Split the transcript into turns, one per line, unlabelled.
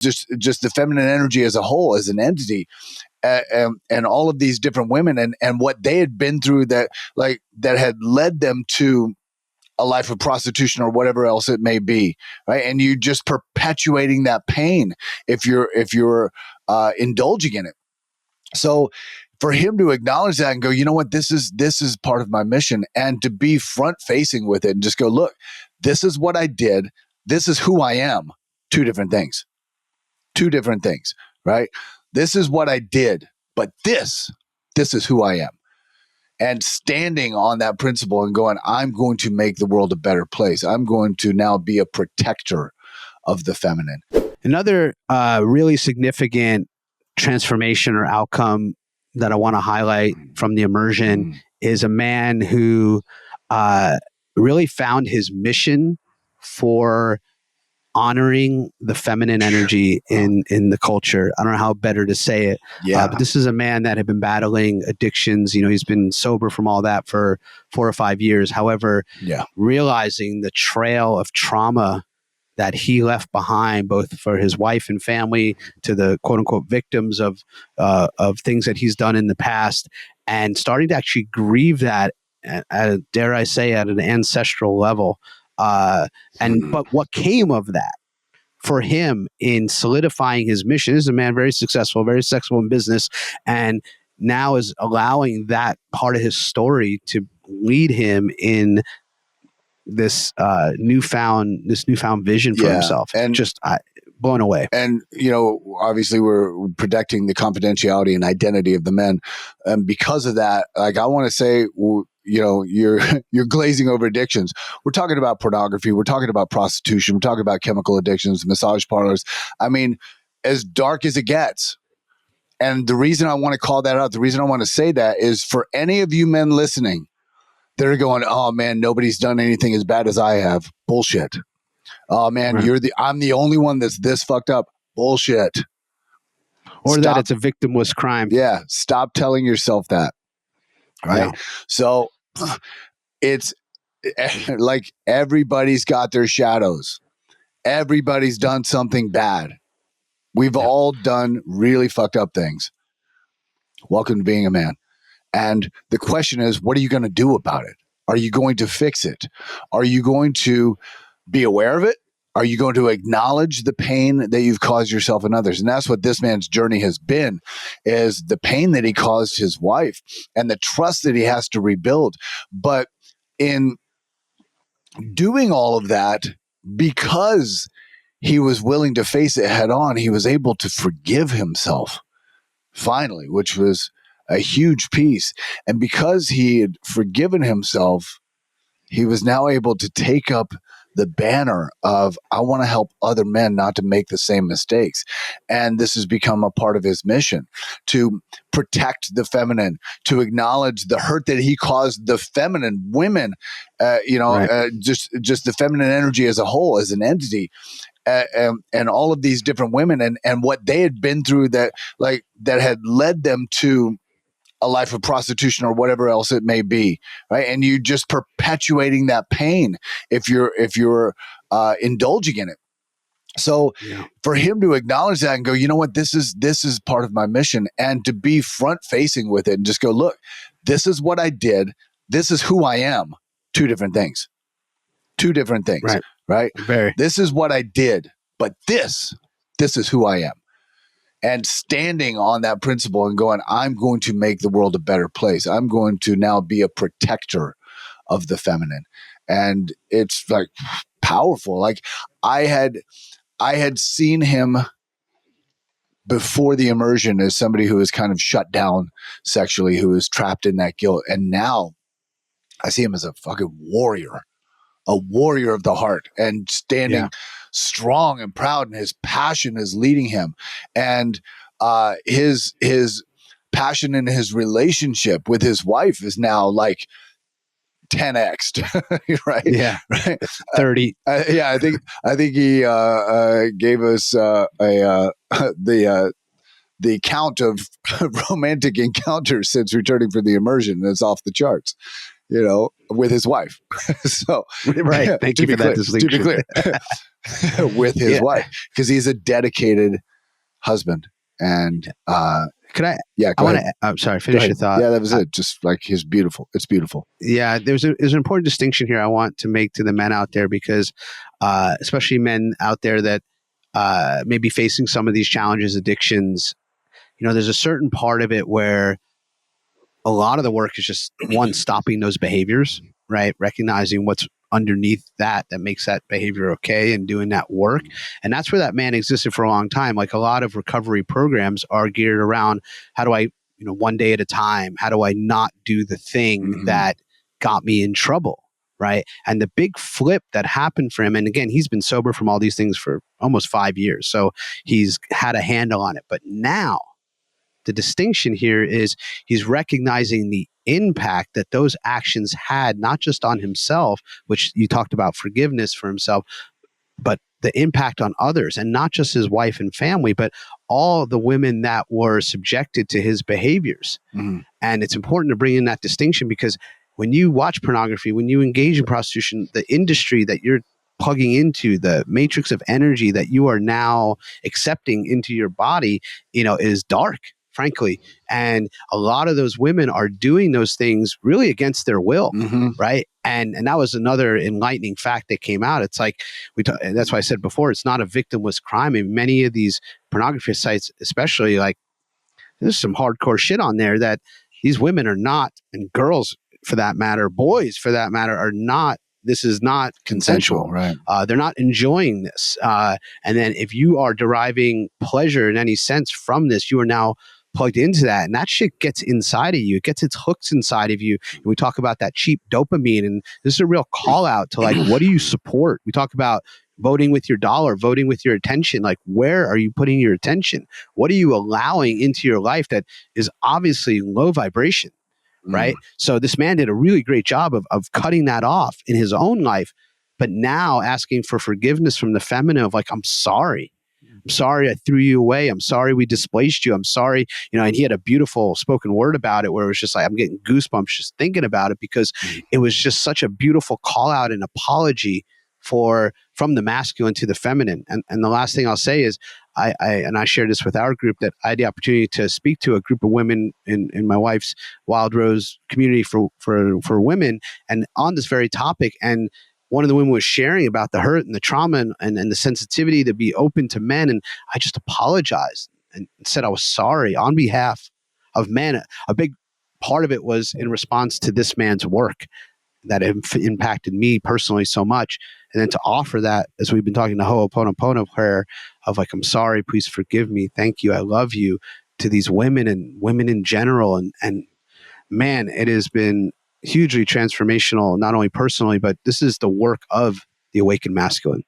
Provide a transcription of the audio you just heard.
just the feminine energy as a whole, as an entity, and all of these different women and what they had been through that had led them to a life of prostitution or whatever else it may be, right? And you just perpetuating that pain if you're indulging in it. So for him to acknowledge that and go, you know what, this is part of my mission, and to be front facing with it and just go, look, this is what I did. This is who I am. Two different things, right? This is what I did, but this is who I am. And standing on that principle and going, I'm going to make the world a better place. I'm going to now be a protector of the feminine.
Another really significant transformation or outcome that I want to highlight from the immersion is a man who really found his mission for honoring the feminine energy in the culture. I don't know how better to say it. But this is a man that had been battling addictions. He's been sober from all that for 4 or 5 years. However, realizing the trail of trauma that he left behind, both for his wife and family, to the quote unquote victims of things that he's done in the past, and starting to actually grieve that, dare I say, at an ancestral level. But what came of that for him in solidifying his mission? This is a man very successful in business, and now is allowing that part of his story to lead him in this newfound vision for himself. And just blown away. And
obviously we're protecting the confidentiality and identity of the men, and because of that, I want to say, you're glazing over addictions. We're talking about pornography. We're talking about prostitution. We're talking about chemical addictions, massage parlors. I mean, as dark as it gets. And the reason I want to call that out, the reason I want to say that is for any of you men listening, they're going, oh man, nobody's done anything as bad as I have. Bullshit. Oh man, right. I'm the only one that's this fucked up. Bullshit.
Or that it's a victimless crime.
Yeah. Stop telling yourself that. Right. Yeah. So it's like everybody's got their shadows. Everybody's done something bad. We've all done really fucked up things. Welcome to being a man. And the question is, what are you going to do about it? Are you going to fix it? Are you going to be aware of it? Are you going to acknowledge the pain that you've caused yourself and others? And that's what this man's journey has been, is the pain that he caused his wife and the trust that he has to rebuild. But in doing all of that, because he was willing to face it head on, he was able to forgive himself finally, which was a huge piece. And because he had forgiven himself, he was now able to take up the banner of, I want to help other men not to make the same mistakes. And this has become a part of his mission, to protect the feminine, to acknowledge the hurt that he caused the feminine women, just the feminine energy as a whole, as an entity. And all of these different women and what they had been through that had led them to a life of prostitution or whatever else it may be, right? And you just perpetuating that pain if you're indulging in it. So for him to acknowledge that and go, you know what, this is part of my mission, and to be front facing with it and just go, look, this is what I did. This is who I am. Two different things, right?
Very.
This is what I did, but this is who I am. And standing on that principle and going, I'm going to make the world a better place. I'm going to now be a protector of the feminine. And it's like powerful. Like I had seen him before the immersion as somebody who was kind of shut down sexually, who was trapped in that guilt. And now I see him as a fucking warrior of the heart, and standing strong and proud, and his passion is leading him. And his passion in his relationship with his wife is now like 10x'd, right?
Yeah,
right.
30.
I think he gave us the count of romantic encounters since returning from the immersion. It's off the charts, with his wife. So
right. Thank you for that distinction.
To be clear. with his wife, because he's a dedicated husband. And
could I?
Yeah,
I want to. I'm sorry. Finish your thought.
Yeah, that was it. Just like he's beautiful. It's beautiful.
Yeah, there's an important distinction here I want to make to the men out there, because especially men out there that may be facing some of these challenges, addictions. There's a certain part of it where a lot of the work is just one, stopping those behaviors, right? Recognizing what's underneath that makes that behavior okay, and doing that work. And that's where that man existed for a long time. Like, a lot of recovery programs are geared around, how do I, one day at a time, how do I not do the thing that got me in trouble, right? And the big flip that happened for him, and again, he's been sober from all these things for almost 5 years, so he's had a handle on it. But now the distinction here is he's recognizing the impact that those actions had, not just on himself, which you talked about forgiveness for himself, but the impact on others, and not just his wife and family, but all the women that were subjected to his behaviors. And it's important to bring in that distinction, because when you watch pornography, when you engage in prostitution, the industry that you're plugging into, the matrix of energy that you are now accepting into your body, is dark, frankly. And a lot of those women are doing those things really against their will, right? And that was another enlightening fact that came out. It's like, that's why I said before, it's not a victimless crime. And many of these pornography sites, especially, like, there's some hardcore shit on there that these women are not, and girls for that matter, boys for that matter, are not. This is not consensual.
Right.
They're not enjoying this. And then if you are deriving pleasure in any sense from this, you are now plugged into that, and that shit gets inside of you. It gets its hooks inside of you. And we talk about that cheap dopamine, and this is a real call out to, like, what do you support? We talk about voting with your dollar, voting with your attention. Like, where are you putting your attention? What are you allowing into your life that is obviously low vibration, right? So this man did a really great job of cutting that off in his own life, but now asking for forgiveness from the feminine of, like, I'm sorry. I'm sorry I threw you away. I'm sorry we displaced you. I'm sorry, and he had a beautiful spoken word about it, where it was just like, I'm getting goosebumps just thinking about it, because it was just such a beautiful call out and apology from the masculine to the feminine. And the last thing I'll say is, I shared this with our group, that I had the opportunity to speak to a group of women in my wife's Wild Rose community for women, and on this very topic. And one of the women was sharing about the hurt and the trauma and the sensitivity to be open to men. And I just apologized and said I was sorry on behalf of men. A big part of it was in response to this man's work that impacted me personally so much. And then to offer that, as we've been talking, the Ho'oponopono prayer of, like, I'm sorry, please forgive me, thank you, I love you, to these women and women in general. And man, it has been hugely transformational, not only personally, but this is the work of the awakened masculine.